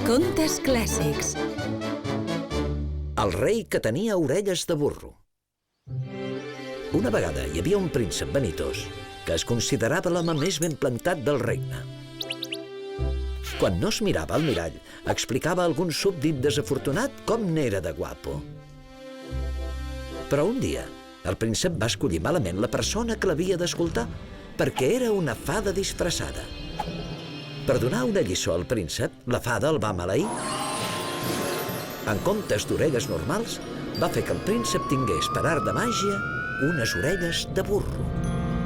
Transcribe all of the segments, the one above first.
Contes clàssics. El rei que tenia orelles de burro. Una vegada hi havia un príncep vanitós que es considerava l'home més ben plantat del regne. Quan no es mirava al mirall, explicava a algun súbdit desafortunat com n'era de guapo. Però un dia, el príncep va escollir malament la persona que l'havia d'escoltar, perquè era una fada disfressada. Per donar una lliçó al príncep, la fada el va maleir. En comptes d'orelles normals, va fer que el príncep tingués, per art de màgia, unes orelles de burro.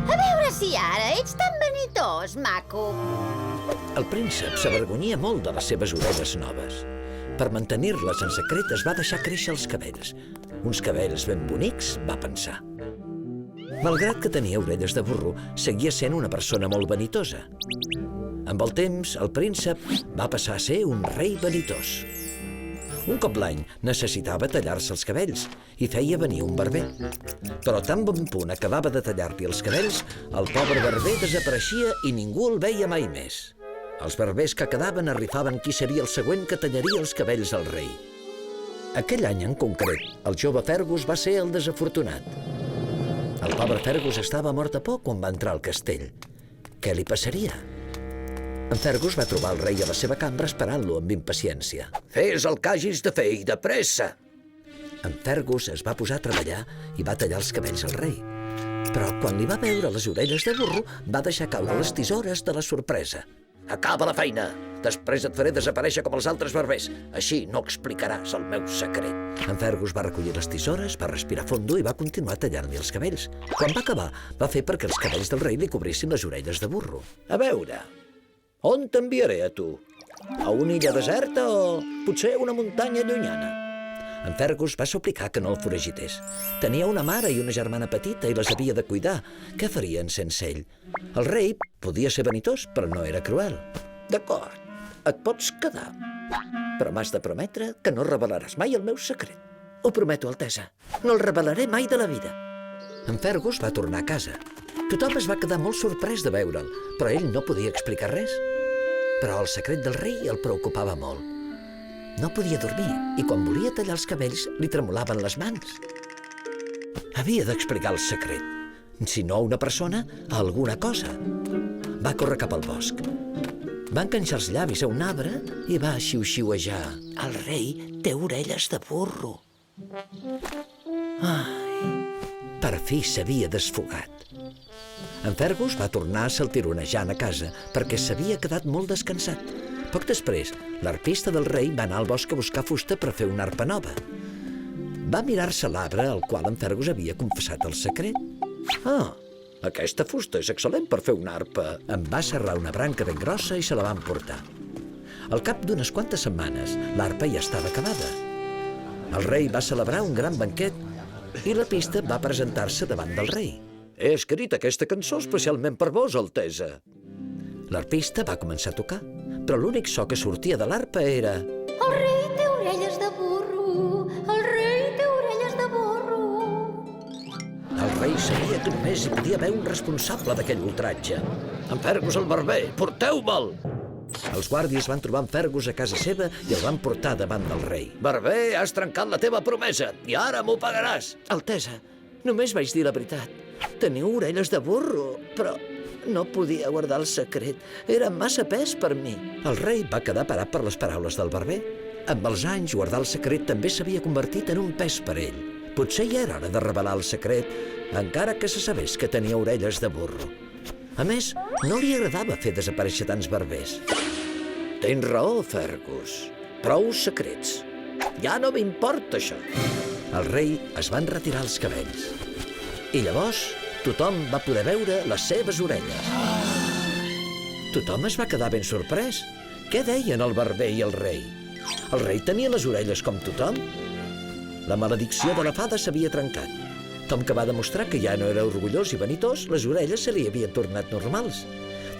A veure si ara ets tan vanitós, maco. El príncep s'avergonyia molt de les seves orelles noves. Per mantenir-les en secret es va deixar créixer els cabells. Uns cabells ben bonics, va pensar. Malgrat que tenia orelles de burro, seguia sent una persona molt vanitosa. Amb el temps, el príncep va passar a ser un rei vanitós. Un cop l'any necessitava tallar-se els cabells i feia venir un barber. Però tan bon punt acabava de tallar-li els cabells, el pobre barber desapareixia i ningú el veia mai més. Els barbers que quedaven arrifaven qui seria el següent que tallaria els cabells al rei. Aquell any en concret, el jove Fergus va ser el desafortunat. El pobre Fergus estava mort a por quan va entrar al castell. Què li passaria? En Fergus va trobar el rei a la seva cambra esperant-lo amb impaciència. «Fes el que hagis de fer i de pressa!» En Fergus es va posar a treballar i va tallar els cabells al rei. Però quan li va veure les orelles de burro, va deixar caure les tisores de la sorpresa. «Acaba la feina! Després et faré desaparèixer com els altres barbers. Així no explicaràs el meu secret». En Fergus va recollir les tisores, va respirar fondo i va continuar tallant-li els cabells. Quan va acabar, va fer perquè els cabells del rei li cobrissin les orelles de burro. A veure, on t'enviaré a tu? A una illa deserta o potser a una muntanya llunyana? En Fergus va suplicar que no el foragités. Tenia una mare i una germana petita i les havia de cuidar. Què farien sense ell? El rei podia ser vanitós, però no era cruel. D'acord, et pots quedar. Però m'has de prometre que no revelaràs mai el meu secret. Ho prometo, Altesa. No el revelaré mai de la vida. En Fergus va tornar a casa. Tothom es va quedar molt sorprès de veure'l, però ell no podia explicar res. Però el secret del rei el preocupava molt. No podia dormir i quan volia tallar els cabells li tremolaven les mans. Havia d'explicar el secret. Si no a una persona, a alguna cosa. Va córrer cap al bosc. Va enganxar els llavis a un arbre i va xiu-xiuejar. El rei té orelles de burro. Ai, per fi s'havia desfogat. En Fergus va tornar saltironejant a casa perquè s'havia quedat molt descansat. Poc després, l'arpista del rei va anar al bosc a buscar fusta per fer una arpa nova. Va mirar-se l'arbre al qual en Fergus havia confessat el secret. Ah, aquesta fusta és excel·lent per fer una arpa. En va serrar una branca ben grossa i se la van portar. Al cap d'unes quantes setmanes, l'arpa ja estava acabada. El rei va celebrar un gran banquet i l'arpista va presentar-se davant del rei. He escrit aquesta cançó especialment per vos, Altesa. L'arpista va començar a tocar, però l'únic so que sortia de l'arpa era... El rei té orelles de burro, el rei té orelles de burro. El rei sabia que només hi podia haver un responsable d'aquell ultratge. En Fergus el barber, porteu-me'l! Els guàrdies van trobar en Fergus a casa seva i el van portar davant del rei. Barber, has trencat la teva promesa i ara m'ho pagaràs. Altesa, només vaig dir la veritat. Teniu orelles de burro, però no podia guardar el secret. Era massa pes per mi. El rei va quedar parat per les paraules del barber. Amb els anys, guardar el secret també s'havia convertit en un pes per ell. Potser ja era hora de revelar el secret, encara que se sabés que tenia orelles de burro. A més, no li agradava fer desaparèixer tants barbers. Tens raó, Fergus. Prou secrets. Ja no m'importa això. El rei es van retirar els cabells. I llavors tothom va poder veure les seves orelles. Tothom es va quedar ben sorprès. Què deien el barber i el rei? El rei tenia les orelles com tothom? La maledicció de la fada s'havia trencat. Com que va demostrar que ja no era orgullós i vanitós, les orelles se li havien tornat normals.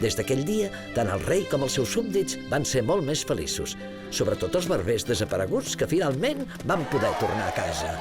Des d'aquell dia, tant el rei com els seus súbdits van ser molt més feliços, sobretot els barbers desapareguts que finalment van poder tornar a casa.